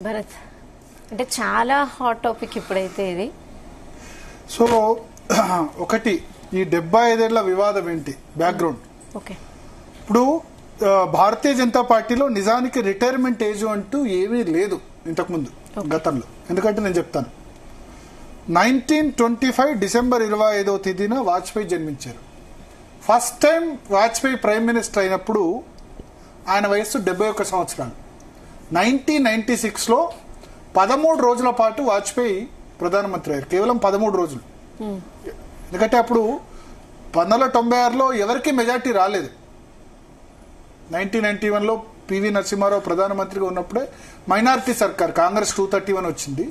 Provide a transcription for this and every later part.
భరత్ అంటే చాలా hot topic ఇప్పుడైతే ఇది. సో ఒకటి ఈ 75 ఏళ్ల వివాదం ఏంటి బ్యాక్గ్రౌండ్. ఓకే, ఇప్పుడు భారతీయ జనతా పార్టీలో నిజానికి రిటైర్మెంట్ ఏజ్ అంటూ ఏమీ లేదు ఇంతకుముందు గతంలో. ఎందుకంటే నేను చెప్తాను, 1925 డిసెంబర్ 25వ తేదీన వాజ్పేయి జన్మించారు. First time Vajpayee prime minister అయినప్పుడు ఆయన వయస్సు 71 సంవత్సరాలు. 1996లో 13 రోజుల పాటు వాజ్పేయి ప్రధానమంత్రి అయ్యారు. కేవలం 13 రోజులు. ఎందుకంటే అప్పుడు 1996లో ఎవరికి మెజార్టీ రాలేదు. 1991లో పివి నరసింహారావు ప్రధానమంత్రిగా ఉన్నప్పుడే మైనారిటీ సర్కార్ కాంగ్రెస్ 231 వచ్చింది.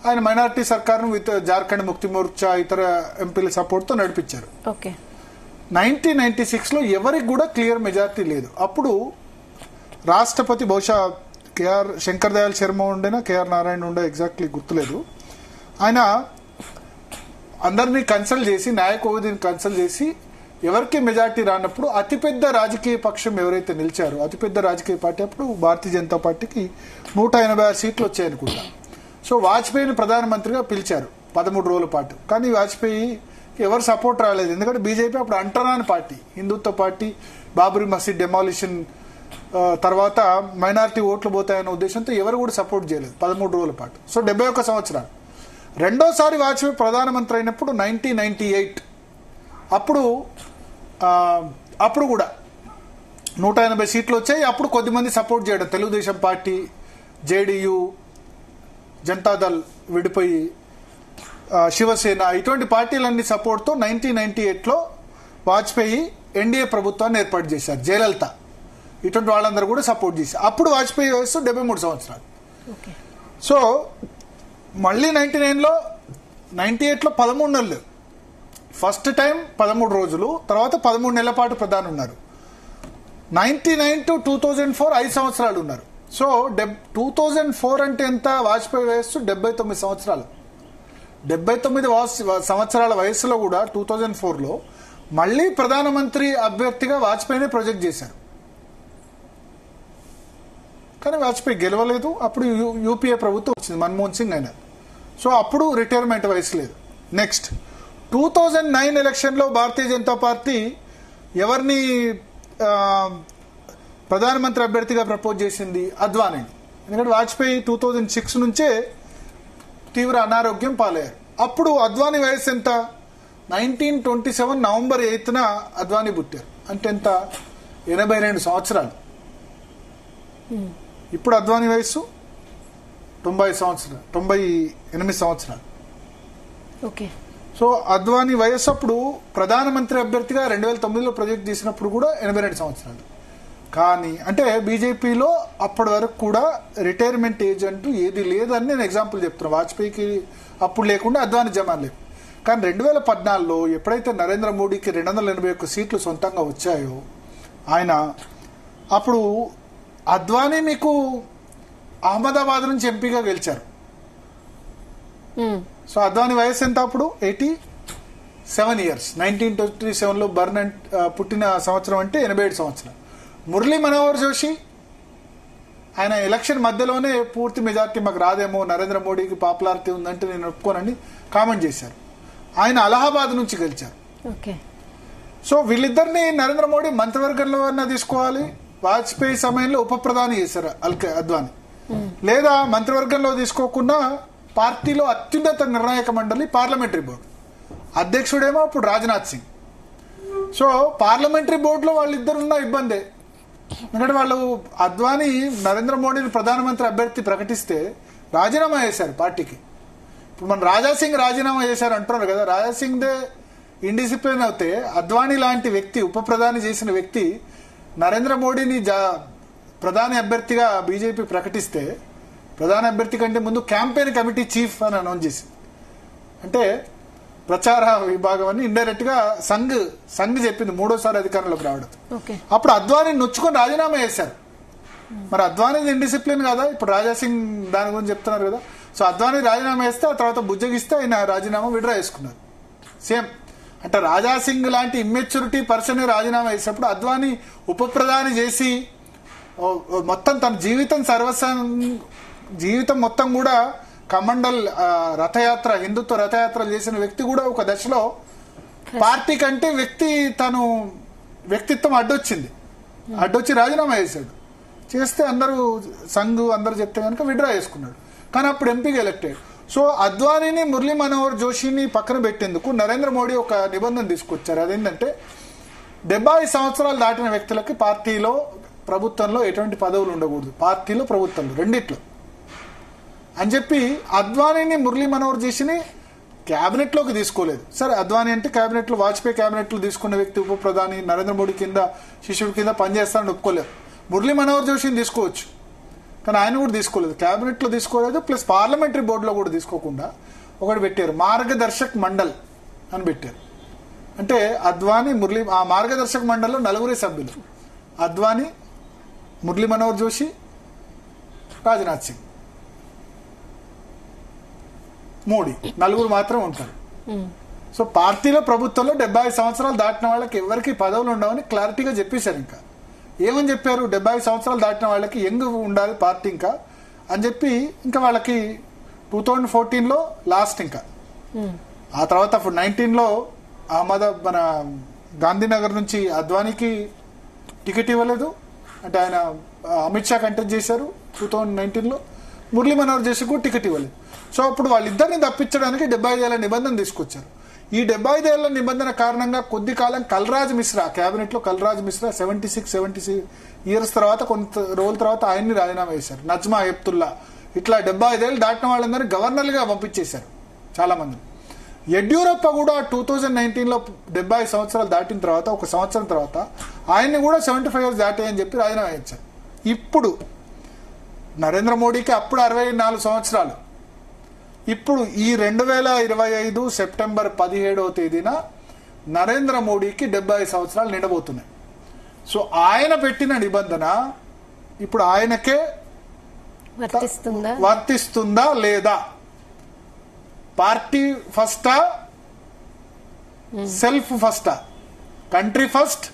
ఆయన మైనారిటీ సర్కార్ను విత్ జార్ఖండ్ ముక్తి మోర్చా ఇతర ఎంపీల సపోర్ట్తో నడిపించారు. ఓకే, 1996లో ఎవరికి కూడా క్లియర్ మెజార్టీ లేదు. అప్పుడు రాష్ట్రపతి బహుశా కేఆర్ శంకర్ దయాళ్ శర్మ ఉండేనా కేఆర్ నారాయణ ఉండే, ఎగ్జాక్ట్లీ గుర్తులేదు. ఆయన అందరినీ కన్సల్ట్ చేసి, న్యాయ కోవిధిని కన్సల్ట్ చేసి ఎవరికి మెజార్టీ రానప్పుడు అతిపెద్ద రాజకీయ పక్షం ఎవరైతే నిలిచారో, అతిపెద్ద రాజకీయ పార్టీ అప్పుడు భారతీయ జనతా పార్టీకి 186 సీట్లు వచ్చాయనుకుంటా. సో వాజ్పేయిని ప్రధానమంత్రిగా పిలిచారు 13 రోజుల పాటు. కానీ వాజ్పేయి ఎవరు సపోర్ట్ రాలేదు. ఎందుకంటే బీజేపీ అప్పుడు అంటరాని పార్టీ, హిందుత్వ పార్టీ, బాబరీ మసీద్ డెమాలిషన్ తర్వాత మైనారిటీ ఓట్లు పోతాయన్న ఉద్దేశంతో ఎవరు కూడా సపోర్ట్ చేయలేదు 13 రోజుల పాటు. సో 71 సంవత్సరాలు. రెండోసారి వాజ్పేయి ప్రధానమంత్రి అయినప్పుడు 1998 అప్పుడు కూడా 180 సీట్లు వచ్చాయి. అప్పుడు కొద్దిమంది సపోర్ట్ చేయడం, తెలుగుదేశం పార్టీ, జేడీయూ, జనతాదళ్ విడిపోయి శివసేన, ఇటువంటి పార్టీలన్నీ సపోర్ట్తో 1998లో వాజ్పేయి ఎన్డీఏ ప్రభుత్వాన్ని ఏర్పాటు చేశారు. జయలలిత ఇటువంటి వాళ్ళందరూ కూడా సపోర్ట్ చేశారు. అప్పుడు వాజ్పేయి వయస్సు 73 సంవత్సరాలు. సో మళ్ళీ 98లో 13 నెలలు, ఫస్ట్ టైం 13 రోజులు, తర్వాత 13 నెలల పాటు ప్రధాని ఉన్నారు. 99 to 2004 5 సంవత్సరాలు ఉన్నారు. సో 2004 అంటే ఎంత? వాజ్పేయి వయస్సు 79 సంవత్సరాలు. 79 సంవత్సరాల వయసులో కూడా 2004లో మళ్ళీ ప్రధానమంత్రి అభ్యర్థిగా వాజ్పేయినే ప్రొజెక్ట్ చేశారు. కానీ వాజ్పేయి గెలవలేదు. అప్పుడు యూపీఏ ప్రభుత్వం వచ్చింది, మన్మోహన్ సింగ్ అయినారు. సో అప్పుడు రిటైర్మెంట్ వయసు లేదు. నెక్స్ట్ 2009 ఎలక్షన్లో భారతీయ జనతా పార్టీ ఎవరిని ప్రధానమంత్రి అభ్యర్థిగా ప్రపోజ్ చేసింది? అద్వానీని. ఎందుకంటే వాజ్పేయి 2006 నుంచే తీవ్ర అనారోగ్యం పాలయ్యారు. అప్పుడు అద్వానీ వయసు ఎంత? 1927 నవంబర్ 8న అద్వానీ పుట్టారు. అంటే ఎంత? 82 సంవత్సరాలు. ఇప్పుడు అద్వానీ వయసు 98 సంవత్సరాలు. ఓకే. సో అద్వానీ వయసు అప్పుడు ప్రధానమంత్రి అభ్యర్థిగా 2009లో ప్రొజెక్ట్ చేసినప్పుడు కూడా 82 సంవత్సరాలు. కానీ అంటే బీజేపీలో అప్పటి వరకు కూడా రిటైర్మెంట్ ఏజ్ అంటూ ఏది లేదని నేను ఎగ్జాంపుల్ చెప్తున్నాను. వాజ్పేయికి అప్పుడు లేకుండా అద్వానీ జమాన్ లేదు. కానీ 2014లో ఎప్పుడైతే నరేంద్ర మోడీకి 281 సీట్లు సొంతంగా వచ్చాయో, ఆయన అప్పుడు అద్వానీ మీకు అహ్మదాబాద్ నుంచి ఎంపీగా గెలిచారు. సో అద్వానీ వయసు ఎంత అప్పుడు? 87 ఇయర్స్. 1927లో పుట్టిన సంవత్సరం అంటే 87 సంవత్సరాలు. మురళీ మనోహర్ జోషి ఆయన ఎలక్షన్ మధ్యలోనే పూర్తి మెజార్టీ మాకు రాదేమో, నరేంద్ర మోడీకి పాపులారిటీ ఉందంటే నేను ఒప్పుకోనని కామెంట్ చేశారు. ఆయన అలహాబాద్ నుంచి గెలిచారు. సో వీళ్ళిద్దరిని నరేంద్ర మోడీ మంత్రివర్గంలో అన్నా తీసుకోవాలి. వాజ్పేయి సమయంలో ఉప ప్రధాని చేశారు అద్వానీ. లేదా మంత్రివర్గంలో తీసుకోకుండా పార్టీలో అత్యున్నత నిర్ణాయక మండలి పార్లమెంటరీ బోర్డు అధ్యక్షుడేమో అప్పుడు రాజ్నాథ్ సింగ్. సో పార్లమెంటరీ బోర్డులో వాళ్ళిద్దరున్న ఇబ్బందే. ఎందుకంటే వాళ్ళు అద్వానీ నరేంద్ర మోడీని ప్రధానమంత్రి అభ్యర్థి ప్రకటిస్తే రాజీనామా చేశారు పార్టీకి. ఇప్పుడు మన రాజాసింగ్ రాజీనామా చేశారు అంటున్నారు కదా. రాజాసింగ్దే ఇండిసిప్లిన్ అవుతే అద్వానీ లాంటి వ్యక్తి, ఉప ప్రధాని చేసిన వ్యక్తి నరేంద్ర మోడీని ప్రధాని అభ్యర్థిగా బీజేపీ ప్రకటిస్తే, ప్రధాని అభ్యర్థి కంటే ముందు క్యాంపెయిన్ కమిటీ చీఫ్ అని అనౌన్స్ చేసింది. అంటే ప్రచార విభాగం అని ఇండైరెక్ట్ గా సంఘ్ చెప్పింది మూడోసారి అధికారంలోకి రావడం. అప్పుడు అద్వానీ నొచ్చుకొని రాజీనామా చేశారు. మరి అద్వానీది ఇండిసిప్లిన్ కదా. ఇప్పుడు రాజాసింగ్ దాని గురించి చెప్తున్నారు కదా. సో అద్వానీ రాజీనామా చేస్తే ఆ తర్వాత బుజ్జగిస్తే ఆయన రాజీనామా విడ్రా చేసుకున్నారు. సేమ్ అంటే రాజాసింగ్ లాంటి ఇమ్మెచ్యూరిటీ పర్సన్ రాజీనామా చేసినప్పుడు అద్వానీ ఉప ప్రధాని చేసి మొత్తం తన జీవితం సర్వస్వం జీవితం మొత్తం కూడా కమండల్ రథయాత్ర, హిందుత్వ రథయాత్రలు చేసిన వ్యక్తి కూడా ఒక దశలో పార్టీ కంటే తను వ్యక్తిత్వం అడ్డొచ్చి రాజీనామా చేస్తే అందరూ అందరూ చెప్తే కనుక విడ్రా చేసుకున్నాడు. కానీ అప్పుడు ఎంపీగా ఎలక్టెడ్. సో అద్వానీని, మురళీ మనోహర్ జోషిని పక్కన పెట్టేందుకు నరేంద్ర మోడీ ఒక నిబంధన తీసుకొచ్చారు. అదేంటంటే 70 సంవత్సరాలు దాటిన వ్యక్తులకి పార్టీలో, ప్రభుత్వంలో ఎటువంటి పదవులు ఉండకూడదు, పార్టీలో ప్రభుత్వంలో రెండిట్లో అని చెప్పి అద్వానీని, మురళీ మనోహర్ జోషిని క్యాబినెట్ లోకి తీసుకోలేదు. సరే, అద్వానీ అంటే క్యాబినెట్ లో, వాజ్పేయి క్యాబినెట్ లో తీసుకున్న వ్యక్తి, ఉప ప్రధాని, నరేంద్ర మోడీ కింద శిష్యుడి కింద పనిచేస్తానని ఒప్పుకోలేదు. మురళీ మనోహర్ జోషిని తీసుకోవచ్చు, కానీ ఆయన కూడా తీసుకోలేదు, క్యాబినెట్ లో తీసుకోలేదు, ప్లస్ పార్లమెంటరీ బోర్డులో కూడా తీసుకోకుండా ఒకటి పెట్టారు, మార్గదర్శక్ మండల్ అని పెట్టారు. అంటే అద్వానీ, మురళీ, ఆ మార్గదర్శక మండలిలో 4 సభ్యులు, అద్వానీ, మురళీ మనోహర్ జోషి, రాజ్నాథ్ సింగ్, మోడీ, 4 మాత్రం ఉంటారు. సో పార్టీలో, ప్రభుత్వంలో 70 సంవత్సరాలు దాటిన వాళ్ళకి ఎవరికి పదవులు ఉండవని క్లారిటీగా చెప్పేశారు. ఇంకా ఏమని చెప్పారు, 70 సంవత్సరాలు దాటిన వాళ్ళకి యంగ్ ఉండాలి పార్టీ ఇంకా అని చెప్పి, ఇంకా వాళ్ళకి 2014లో లాస్ట్. ఇంకా ఆ తర్వాత 19లో మన గాంధీనగర్ నుంచి అద్వానీకి టికెట్ ఇవ్వలేదు, అంటే ఆయన అమిత్ షా కంటెస్ట్ చేశారు 2019లో. మురళీ మనోహర్ జోషి కూడా టికెట్ ఇవ్వలేదు. సో అప్పుడు వాళ్ళిద్దరిని తప్పించడానికి 75 ఏళ్ల నిబంధన తీసుకొచ్చారు. ఈ 75 ఏళ్ల నిబంధన కారణంగా కొద్ది కాలం కల్రాజ్ మిశ్రా, క్యాబినెట్ లో కల్రాజ్ మిశ్రా 76 ఇయర్స్ తర్వాత, కొంత రోజుల తర్వాత ఆయన్ని రాజీనామా చేశారు. నజ్మా హెప్తుల్లా, ఇట్లా 75 ఏళ్ళు దాటిన వాళ్ళందరినీ గవర్నర్లుగా పంపించేశారు చాలా మంది. యడ్యూరప్ప కూడా 2019లో 70 సంవత్సరాలు దాటిన తర్వాత, ఒక సంవత్సరం తర్వాత ఆయన్ని కూడా 75 ఇయర్స్ దాటాయని చెప్పి రాజీనామా చేశారు. ఇప్పుడు నరేంద్ర మోడీకి అప్పుడు 64 సంవత్సరాలు. ఇప్పుడు ఈ 2025 సెప్టెంబర్ 17వ తేదీన నరేంద్ర మోడీకి 70 సంవత్సరాలు నిండబోతున్నాయి. సో ఆయన పెట్టిన నిబంధన ఇప్పుడు ఆయనకే వర్తిస్తుందా లేదా? పార్టీ ఫస్టా, సెల్ఫ్ ఫస్టా? Country first,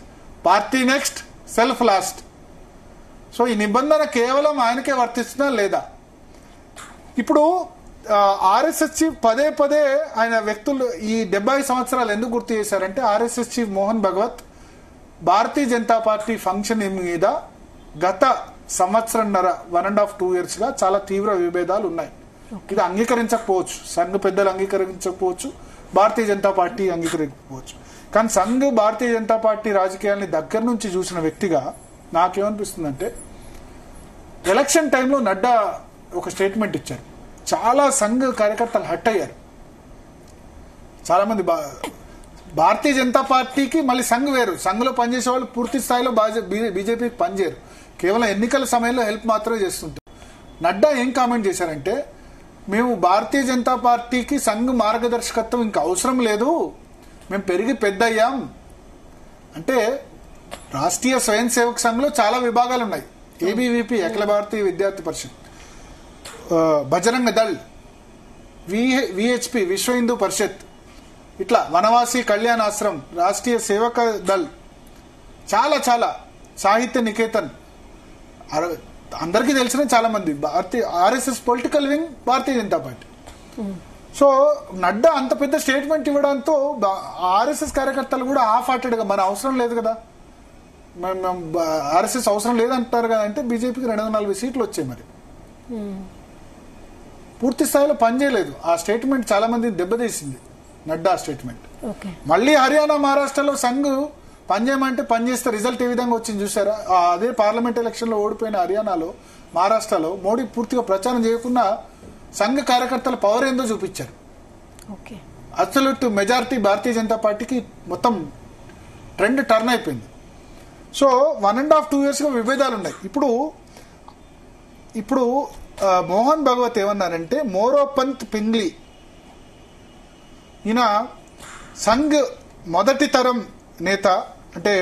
party next, self last. So ఈ నిబంధన కేవలం ఆయనకే వర్తిస్తుందా లేదా? ఇప్పుడు ఆర్ఎస్ఎస్ చీఫ్ పదే ఆయన వ్యక్తులు ఈ 70 సంవత్సరాలు ఎందుకు గుర్తు చేశారంటే, ఆర్ఎస్ఎస్ చీఫ్ మోహన్ భగవత్ భారతీయ జనతా పార్టీ ఫంక్షన్ మీద గత సంవత్సరంన్నర 1.5-2 years గా చాలా తీవ్ర విభేదాలు ఉన్నాయి. ఇది అంగీకరించకపోవచ్చు, సంఘ్ పెద్దలు అంగీకరించకపోవచ్చు, భారతీయ జనతా పార్టీ అంగీకరించకపోవచ్చు. కానీ సంఘ్ భారతీయ జనతా పార్టీ రాజకీయాల్ని దగ్గర నుంచి చూసిన వ్యక్తిగా నాకేమనిపిస్తుందంటే, ఎలక్షన్ టైంలో నడ్డా ఒక స్టేట్మెంట్ ఇచ్చారు. చాలా సంఘ్ కార్యకర్తలు హట్ అయ్యారు. చాలా మంది భారతీయ జనతా పార్టీకి మళ్ళీ సంఘ్ వేరు, సంఘ్లో పనిచేసే వాళ్ళు పూర్తి స్థాయిలో బీజేపీకి పనిచేయరు, కేవలం ఎన్నికల సమయంలో హెల్ప్ మాత్రమే చేస్తుంటారు. నడ్డా ఏం కామెంట్ చేశారంటే, మేము భారతీయ జనతా పార్టీకి సంఘ్ మార్గదర్శకత్వం ఇంకా అవసరం లేదు, మేము పెరిగి పెద్దయ్యాం. అంటే రాష్ట్రీయ స్వయం సేవక్ సంఘ్లో చాలా విభాగాలు ఉన్నాయి. ఏబీవీపీ, అఖిల భారతీయ విద్యార్థి పరిషత్, బజరంగ దళ్, విహెచ్పి, విశ్వ హిందూ పరిషత్, ఇట్లా వనవాసి కళ్యాణ్ ఆశ్రమ్, రాష్ట్రీయ సేవక దళ్, చాలా సాహిత్య నికేతన్, అందరికీ తెలిసిన చాలా మంది. ఆర్ఎస్ఎస్ పొలిటికల్ వింగ్ భారతీయ జనతా పార్టీ. సో నడ్డా అంత పెద్ద స్టేట్మెంట్ ఇవ్వడంతో ఆర్ఎస్ఎస్ కార్యకర్తలు కూడా హాఫ్ హార్టెడ్గా మన అవసరం లేదు కదా, ఆర్ఎస్ఎస్ అవసరం లేదంటారు కదా అంటే, బీజేపీకి 240 సీట్లు వచ్చాయి. మరి పూర్తి స్థాయిలో పనిచేయలేదు. ఆ స్టేట్మెంట్ చాలా మంది దెబ్బతీసింది, నడ్డా స్టేట్మెంట్. మళ్ళీ హర్యానా, మహారాష్ట్రలో సంఘ్ పనిచేయమంటే పనిచేస్తే రిజల్ట్ ఏ విధంగా వచ్చింది చూసారా? అదే పార్లమెంట్ ఎలక్షన్ లో ఓడిపోయిన హర్యానాలో, మహారాష్ట్రలో మోడీ పూర్తిగా ప్రచారం చేయకుండా సంఘ్ కార్యకర్తల పవర్ ఏందో చూపించారు. అబ్సల్యూట్ మెజారిటీ భారతీయ జనతా పార్టీకి మొత్తం ట్రెండ్ టర్న్ అయిపోయింది. సో 1.5-2 years గా విభేదాలు ఉన్నాయి. ఇప్పుడు మోహన్ భగవత్ ఏమన్నారంటే, మోరోపంత్ పింగ్లీ, ఈయన సంఘ్ మొదటి తరం నేత, అంటే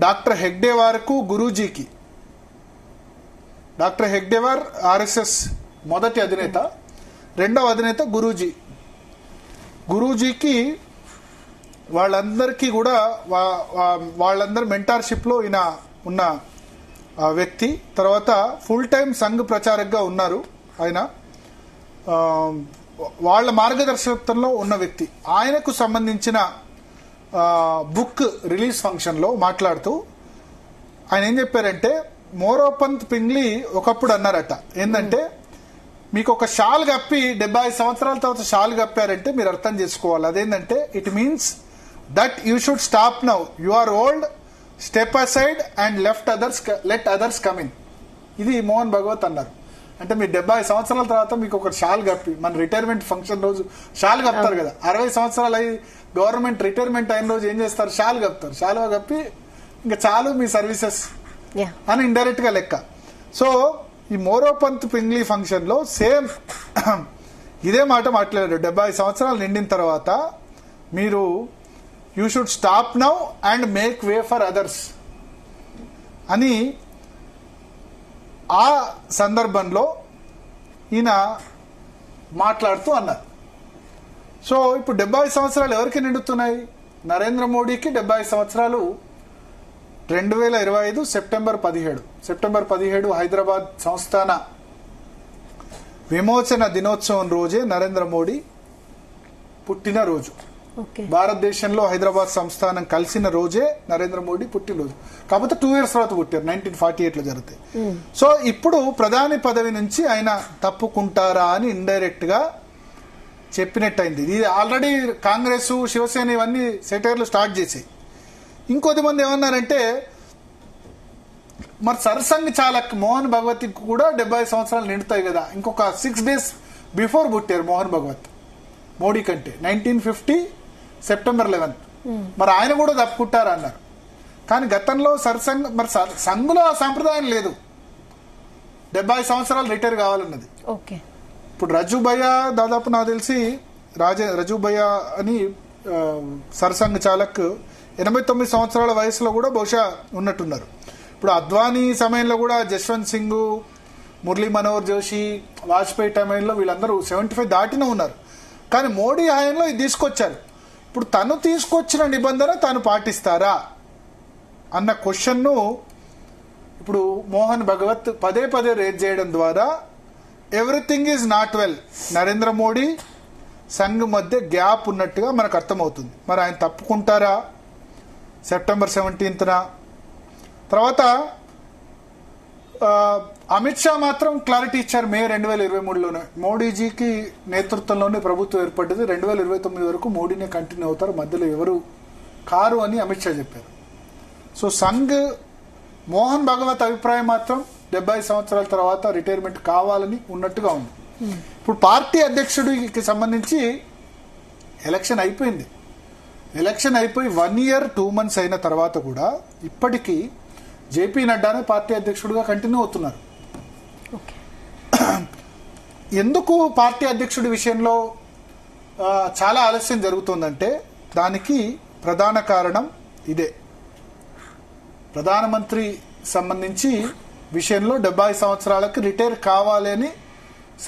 డాక్టర్ హెగ్డేవార్కు గురూజీకి, డాక్టర్ హెగ్డేవార్ ఆర్ఎస్ఎస్ మొదటి అధినేత, రెండవ అధినేత గురూజీకి వాళ్ళందరికీ కూడా వాళ్ళందరి మెంటార్షిప్ లో ఈయన ఉన్న వ్యక్తి. తర్వాత ఫుల్ టైం సంఘ్ ప్రచారక్గా ఉన్నారు ఆయన వాళ్ళ మార్గదర్శకత్వంలో ఉన్న వ్యక్తి. ఆయనకు సంబంధించిన బుక్ రిలీజ్ ఫంక్షన్లో మాట్లాడుతూ ఆయన ఏం చెప్పారంటే, మోరోపంత్ పింగ్లీ ఒకప్పుడు అన్నారట ఏంటంటే, మీకు ఒక షాల్ కప్పి 75 సంవత్సరాల తర్వాత షాల్ కప్పారంటే మీరు అర్థం చేసుకోవాలి. అదేంటంటే it means that you should stop now, you are old, step aside and let others come in. ఇది మోహన్ భగవత్ అన్నారు. అంటే మీరు 75 సంవత్సరాల తర్వాత మీకు ఒక షాల్ కప్పి, మన రిటైర్మెంట్ ఫంక్షన్ రోజు షాల్ కప్తారు కదా, 60 సంవత్సరాలు అయ్యి గవర్నమెంట్ రిటైర్మెంట్ అయిన రోజు ఏం చేస్తారు, షాల్ కప్తారు. షాల్ కప్పి ఇంకా చాలు మీ సర్వీసెస్ అని ఇండైరెక్ట్ గా లెక్క. సో ఈ మోరోపంత్ పింగ్లీ ఫంక్షన్ లో సేమ్ ఇదే మాట మాట్లాడారు. 75 సంవత్సరాలు నిండిన తర్వాత మీరు you should stop now and make way for others అని ఆ సందర్భంలో ఈయన మాట్లాడుతూ అన్నారు. సో ఇప్పుడు 75 సంవత్సరాలు ఎవరికి నిండుతున్నాయి? నరేంద్ర మోడీకి 75 సంవత్సరాలు 2025 సెప్టెంబర్ 17 హైదరాబాద్ సంస్థాన విమోచన దినోత్సవం రోజే నరేంద్ర మోడీ పుట్టినరోజు. భారతదేశంలో హైదరాబాద్ సంస్థానం కలిసిన రోజే నరేంద్ర మోడీ పుట్టినరోజు. కాకపోతే 2 years తర్వాత పుట్టారు, 1948 జరుగుతాయి. సో ఇప్పుడు ప్రధాని పదవి నుంచి ఆయన తప్పుకుంటారా అని ఇండైరెక్ట్ గా చెప్పినట్టయింది. ఇది ఆల్రెడీ కాంగ్రెస్, శివసేన ఇవన్నీ సెటైర్లు స్టార్ట్ చేసాయి. ఇంకొద్ది మంది ఏమన్నారంటే, మరి సర్సంగ్ చాలక్ మోహన్ భగవత్ కూడా 75 సంవత్సరాలు నిండుతాయి కదా, ఇంకొక 6 days బిఫోర్ పుట్టారు మోహన్ భగవత్ మోడీ కంటే, 1950 సెప్టెంబర్ 11. మరి ఆయన కూడా తప్పుకుంటారా అన్నారు. కానీ గతంలో సర్సంగ్, మరి సంఘులో ఆ సాంప్రదాయం లేదు 75 సంవత్సరాలు రిటైర్ కావాలన్నది. ఇప్పుడు రజుభయ్య దాదాపు నాకు తెలిసి రజుభయ్య అని సర్సంగ్ చాలక్ 89 సంవత్సరాల వయసులో కూడా బహుశా ఉన్నట్టున్నారు. ఇప్పుడు అద్వానీ సమయంలో కూడా జస్వంత్ సింగ్, మురళీ మనోహర్ జోషి, వాజ్పేయి టైంలో వీళ్ళందరూ 75 దాటిన ఉన్నారు. కానీ మోడీ హయాంలో ఇది తీసుకొచ్చారు. ఇప్పుడు తను తీసుకొచ్చిన నిబంధన తాను పాటిస్తారా అన్న క్వశ్చన్ను ఇప్పుడు మోహన్ భగవత్ పదే రేజ్ చేయడం ద్వారా everything is not well, Narendra Modi Sangh మధ్య గ్యాప్ ఉన్నట్టుగా మనకు అర్థమవుతుంది. మరి ఆయన తప్పుకుంటారా సెప్టెంబర్ 17న? తర్వాత అమిత్ షా మాత్రం క్లారిటీ ఇచ్చారు మే 2023లోనే. మోడీజీకి నేతృత్వంలోనే ప్రభుత్వం ఏర్పడ్డది, 2029 వరకు మోడీనే కంటిన్యూ అవుతారు, మధ్యలో ఎవరు కారు అని అమిత్ షా చెప్పారు. సో సంఘ్ మోహన్ భగవత్ అభిప్రాయం మాత్రం 75 సంవత్సరాల తర్వాత రిటైర్మెంట్ కావాలని ఉన్నట్టుగా ఉంది. ఇప్పుడు పార్టీ అధ్యక్షుడికి సంబంధించి ఎలక్షన్ అయిపోయింది. ఎలక్షన్ అయిపోయి 1 year 2 months అయిన తర్వాత కూడా ఇప్పటికీ జేపీ నడ్డానే పార్టీ అధ్యక్షుడిగా కంటిన్యూ అవుతున్నారు. ఎందుకు పార్టీ అధ్యక్షుడి విషయంలో చాలా ఆలస్యం జరుగుతుందంటే దానికి ప్రధాన కారణం ఇదే. ప్రధానమంత్రి సంబంధించి విషయంలో 70 సంవత్సరాలకు రిటైర్ కావాలి అని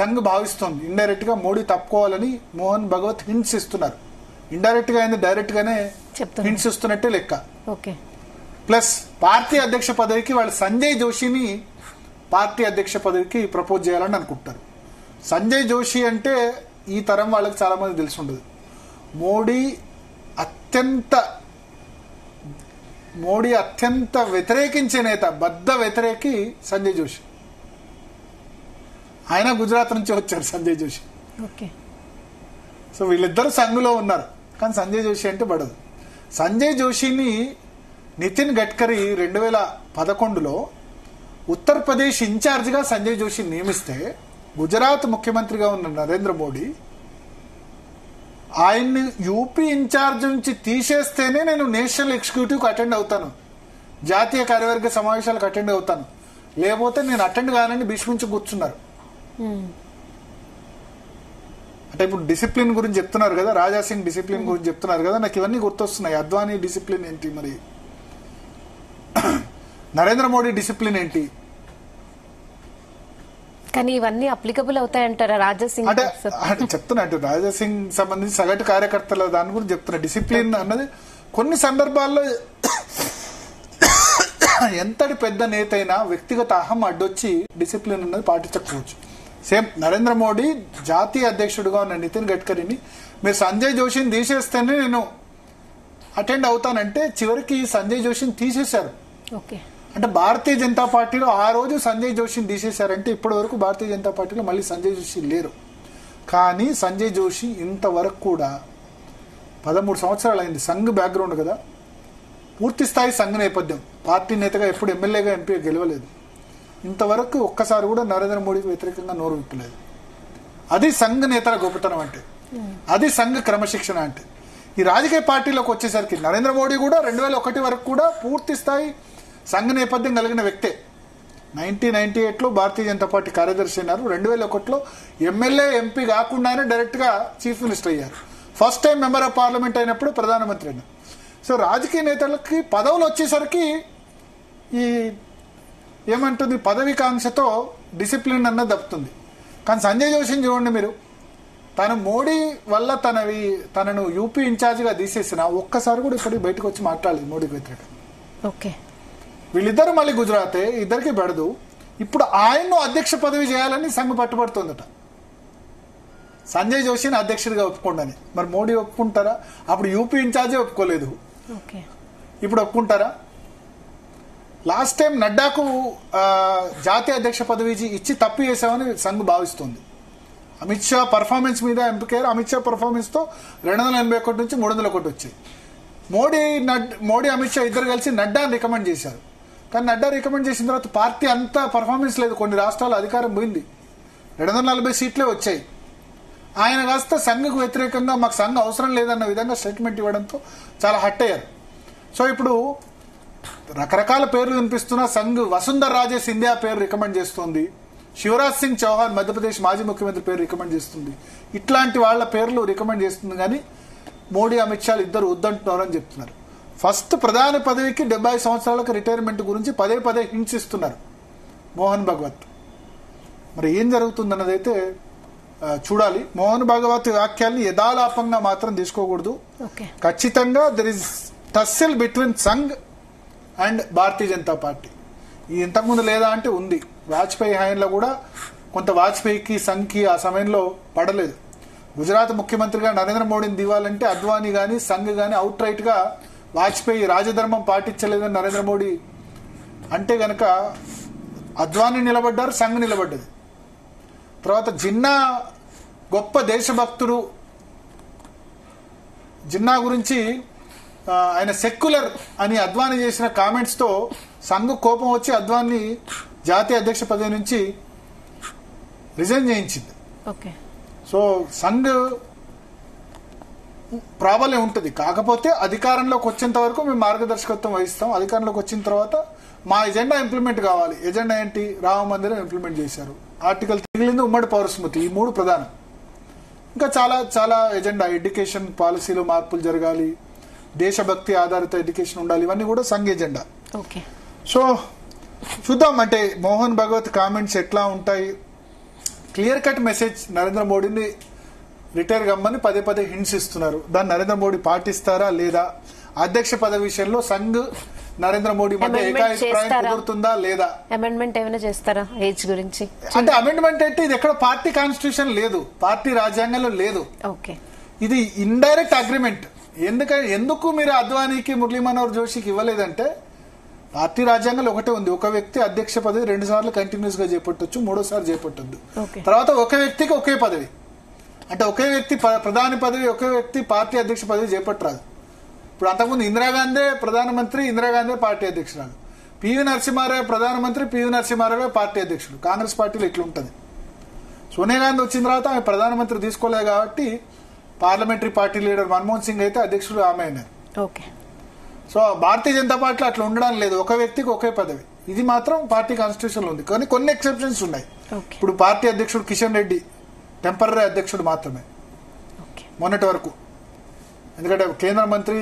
సంఘ్ భావిస్తోంది. ఇండైరెక్ట్ గా మోడీ తప్పుకోవాలని మోహన్ భగవత్ హింట్స్ ఇస్తున్నారు. ఇండైరెక్ట్ గా అయింది, డైరెక్ట్ గానే హింట్స్ ఇస్తున్నట్టే లెక్క. ప్లస్ పార్టీ అధ్యక్ష పదవికి వాళ్ళు సంజయ్ జోషిని పార్టీ అధ్యక్ష పదవికి ప్రపోజ్ చేయాలని అనుకుంటారు. సంజయ్ జోషి అంటే ఈ తరం వాళ్ళకి చాలా మంది తెలిసి ఉండదు. మోడీ అత్యంత వ్యతిరేకించే నేత, బద్ద వ్యతిరేకి సంజయ్ జోషి. ఆయన గుజరాత్ నుంచి వచ్చారు సంజయ్ జోషి. సో వీళ్ళిద్దరు సంఘులో ఉన్నారు, కానీ సంజయ్ జోషి అంటే పడదు. సంజయ్ జోషిని నితిన్ గడ్కరీ 2011లో ఉత్తరప్రదేశ్ ఇన్ఛార్జిగా సంజయ్ జోషి నియమిస్తే గుజరాత్ ముఖ్యమంత్రిగా ఉన్న నరేంద్ర మోడీ ఆయన్ని యూపీ ఇన్ఛార్జ్ నుంచి తీసేస్తేనే నేను నేషనల్ ఎగ్జిక్యూటివ్కి అటెండ్ అవుతాను, జాతీయ కార్యవర్గ సమావేశాలకు అటెండ్ అవుతాను, లేకపోతే నేను అటెండ్ కానని భీష్మించి కూర్చున్నారు. అంటే ఇప్పుడు డిసిప్లిన్ గురించి చెప్తున్నారు కదా, రాజాసింగ్ డిసిప్లిన్ గురించి చెప్తున్నారు కదా, నాకు ఇవన్నీ గుర్తొస్తున్నాయి. అద్వానీ డిసిప్లిన్ ఏంటి, మరి నరేంద్ర మోడీ డిసిప్లిన్ ఏంటి? కానీ ఇవన్నీ అప్లికబుల్ అవుతాయంటారా రాజాసింగ్? అంటే చెప్తున్నా, అంటే రాజాసింగ్ సంబంధించి సగటు కార్యకర్తల దాని గురించి చెప్తున్నా. డిసిప్లిన్ అన్నది కొన్ని సందర్భాల్లో ఎంతటి పెద్ద నేత అయినా వ్యక్తిగత అహం అడ్డొచ్చి డిసిప్లిన్ అన్నది పాటించకపోవచ్చు. సేమ్ నరేంద్ర మోడీ జాతీయ అధ్యక్షుడిగా ఉన్న నితిన్ గడ్కరీని మీరు సంజయ్ జోషిని తీసేస్తేనే నేను అటెండ్ అవుతానంటే చివరికి సంజయ్ జోషిని తీసేశారు. ఓకే. అంటే భారతీయ జనతా పార్టీలో ఆ రోజు సంజయ్ జోషిని తీసేశారంటే ఇప్పటి వరకు భారతీయ జనతా పార్టీలో మళ్ళీ సంజయ్ జోషి లేరు. కానీ సంజయ్ జోషి ఇంతవరకు కూడా 13 సంవత్సరాలు అయింది. సంఘ్ బ్యాక్గ్రౌండ్ కదా, పూర్తి స్థాయి సంఘ నేపథ్యం, పార్టీ నేతగా ఎప్పుడు ఎమ్మెల్యేగా ఎంపీ గెలవలేదు. ఇంతవరకు ఒక్కసారి కూడా నరేంద్ర మోడీకి వ్యతిరేకంగా నోరు విప్పలేదు. అది సంఘ నేతల గొప్పతనం అంటే, అది సంఘ క్రమశిక్షణ అంటే. ఈ రాజకీయ పార్టీలోకి వచ్చేసరికి నరేంద్ర మోడీ కూడా 2001 వరకు కూడా పూర్తి స్థాయి సంఘ నేపథ్యం కలిగిన వ్యక్తే. 1998లో భారతీయ జనతా పార్టీ కార్యదర్శి అయినారు. 2001లో ఎమ్మెల్యే ఎంపీ కాకుండానే డైరెక్ట్ గా చీఫ్ మినిస్టర్ అయ్యారు. First time member of parliament అయినప్పుడు ప్రధానమంత్రి అయినారు. సో రాజకీయ నేతలకి పదవులు వచ్చేసరికి ఈ ఏమంటుంది పదవికాంక్షతో డిసిప్లిన్ అన్నది దప్పుతుంది. కానీ సంజయ్ జోషిని చూడండి మీరు, తను మోడీ వల్ల తనను యూపీ ఇన్ఛార్జిగా తీసేసిన ఒక్కసారి కూడా ఇప్పటికి బయటకు వచ్చి మాట్లాడలేదు మోడీకి వ్యతిరేకంగా. ఓకే. వీళ్ళిద్దరు మళ్ళీ గుజరాతే, ఇద్దరికి బెడదు. ఇప్పుడు ఆయన్ను అధ్యక్ష పదవి చేయాలని సంఘ్ పట్టుబడుతుందట, సంజయ్ జోషిని అధ్యక్షుడిగా ఒప్పుకోండి. మరి మోడీ ఒప్పుకుంటారా? అప్పుడు యూపీ ఇన్ఛార్జే ఒప్పుకోలేదు, ఇప్పుడు ఒప్పుకుంటారా? లాస్ట్ టైం నడ్డాకు జాతీయ అధ్యక్ష పదవి ఇచ్చి తప్పు చేశామని సంఘ్ భావిస్తుంది. అమిత్ షా పర్ఫార్మెన్స్ మీద ఎంపికయ్యారు. అమిత్ షా పర్ఫార్మెన్స్ తో 281 నుంచి 301 వచ్చాయి. మోడీ అమిత్ షా ఇద్దరు కలిసి నడ్డాని రికమెండ్ చేశారు. కానీ నడ్డా రికమెండ్ చేసిన తర్వాత పార్టీ అంతా పర్ఫార్మెన్స్ లేదు, కొన్ని రాష్ట్రాల అధికారం పోయింది, 240 సీట్లే వచ్చాయి. ఆయన కాస్త సంఘకు వ్యతిరేకంగా మాకు సంఘ అవసరం లేదన్న విధంగా స్టేట్మెంట్ ఇవ్వడంతో చాలా హట్ అయ్యారు. సో ఇప్పుడు రకరకాల పేర్లు వినిపిస్తున్నా సంఘ్ వసుంధర రాజే సింధియా పేరు రికమెండ్ చేస్తుంది, శివరాజ్ సింగ్ చౌహాన్ మధ్యప్రదేశ్ మాజీ ముఖ్యమంత్రి పేరు రికమెండ్ చేస్తుంది. ఇట్లాంటి వాళ్ళ పేర్లు రికమెండ్ చేస్తుంది. కానీ మోడీ అమిత్ షా ఇద్దరు వద్దంటున్నారని చెప్తున్నారు. ఫస్ట్ ప్రధాని పదవికి 70 సంవత్సరాలకు రిటైర్మెంట్ గురించి పదే హింట్స్ ఇస్తున్నారు మోహన్ భగవత్. మరి ఏం జరుగుతుందన్నది అయితే చూడాలి. మోహన్ భగవత్ వ్యాఖ్యల్ని యథాలాపంగా మాత్రం తీసుకోకూడదు. ఖచ్చితంగా there is tussle between Sangh and Bharatiya Janata Party. ఈ ఇంతకుముందు లేదా అంటే ఉంది. వాజ్పేయి హయాంలో కూడా కొంత వాజ్పేయికి సంఘ్కి ఆ సమయంలో పడలేదు. గుజరాత్ ముఖ్యమంత్రిగా నరేంద్ర మోడీని దివాలంటే అద్వానీ గాని సంఘ్ గాని అవుట్ రైట్ గా వాజ్పేయి రాజధర్మం పాటించలేదని నరేంద్ర మోడీ అంటే గనక అద్వానీ నిలబడ్డారు, సంఘ్ నిలబడ్డది. తర్వాత జిన్నా గొప్ప దేశభక్తుడు, జిన్నా గురించి ఆయన సెక్యులర్ అని అద్వానీ చేసిన కామెంట్స్ తో సంఘ్ కోపం వచ్చి అద్వానీ జాతీయ అధ్యక్ష పదవి నుంచి రిజైన్ చేయించింది. సో సంఘ్ ప్రాబల్యం ఉంటుంది. కాకపోతే అధికారంలోకి వచ్చేంత వరకు మేము మార్గదర్శకత్వం వహిస్తాం. అధికారంలోకి వచ్చిన తర్వాత మా ఎజెండా ఇంప్లిమెంట్ కావాలి. ఎజెండా ఏంటి? రామ మందిరం ఇంప్లిమెంట్ చేశారు, ఆర్టికల్ 3 ఉమ్మడి పౌరస్మృతి, ఈ 3 ప్రధానం. ఇంకా చాలా చాలా ఎజెండా, ఎడ్యుకేషన్ పాలసీలో మార్పులు జరగాలి, దేశభక్తి ఆధారిత ఎడ్యుకేషన్ ఉండాలి, ఇవన్నీ కూడా సంఘ ఎజెండా. సో చూద్దాం అంటే మోహన్ భగవత్ కామెంట్స్ ఎట్లా ఉంటాయి. క్లియర్ కట్ మెసేజ్ నరేంద్ర మోడీని రిటైర్ కమ్మని పదే హింట్స్ ఇస్తున్నారు. దాన్ని నరేంద్ర మోడీ పాటిస్తారా లేదా? అధ్యక్ష పదవి విషయంలో సంఘ్ నరేంద్ర మోడీ మధ్య ఏకాభిప్రాయం కుదురుతుందా లేదా? అమెండ్మెంట్ ఏమైనా చేస్తారా ఏజ్ గురించి? అంటే అమెండ్మెంట్ అంటే ఇది ఎక్కడ పార్టీ కాన్స్టిట్యూషన్ లేదు, పార్టీ రాజ్యాంగంలో లేదు. ఇది ఇండైరెక్ట్ అగ్రిమెంట్. ఎందుకు మీరు అద్వానీకి మురళీ మనోహర్ జోషికి ఇవ్వలేదంటే పార్టీ రాజ్యాంగంలో ఒకటే ఉంది, ఒక వ్యక్తి అధ్యక్ష పదవి 2 సార్లు కంటిన్యూస్ గా చేపట్టొచ్చు, 3సారి చేపట్టొద్దు. తర్వాత ఒక వ్యక్తికి ఒకే పదవి, అంటే ఒకే వ్యక్తి ప్రధాని పదవి, ఒకే వ్యక్తి పార్టీ అధ్యక్ష పదవి చేపట్టరాదు. ఇప్పుడు అంతకుముందు ఇందిరాగాంధీ ప్రధానమంత్రి, ఇందిరాగాంధీ పార్టీ అధ్యక్షురాలు, పివి నరసింహారావు ప్రధానమంత్రి, పివి నరసింహారావు పార్టీ అధ్యక్షుడు. కాంగ్రెస్ పార్టీలో ఇట్లా ఉంటుంది. సోనియా గాంధీ వచ్చిన తర్వాత ఆమె ప్రధానమంత్రి తీసుకోలేదు కాబట్టి parliamentary party leader Manmohan Singh అయితే అధ్యక్షుడు ఆమె అయినారు. సో భారతీయ జనతా పార్టీలో అట్లా ఉండడం లేదు, ఒక వ్యక్తికి ఒకే పదవి. ఇది మాత్రం పార్టీ కాన్స్టిట్యూషన్ లో ఉంది. కానీ కొన్ని ఎక్సెప్షన్స్ ఉన్నాయి. ఇప్పుడు పార్టీ అధ్యక్షుడు కిషన్ రెడ్డి టెంపరరీ అధ్యక్షుడు మాత్రమే మొన్నటి వరకు, ఎందుకంటే కేంద్ర మంత్రి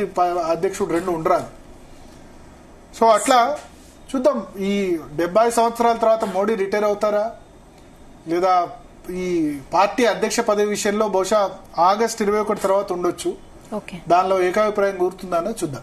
అధ్యక్షుడు 2 ఉండరాదు. సో అట్లా చూద్దాం. ఈ 70 సంవత్సరాల తర్వాత మోడీ రిటైర్ అవుతారా లేదా? ఈ పార్టీ అధ్యక్ష పదవి విషయంలో బహుశా ఆగస్టు 21 తర్వాత ఉండొచ్చు. దానిలో ఏకాభిప్రాయం కూరుతుందా చూద్దాం.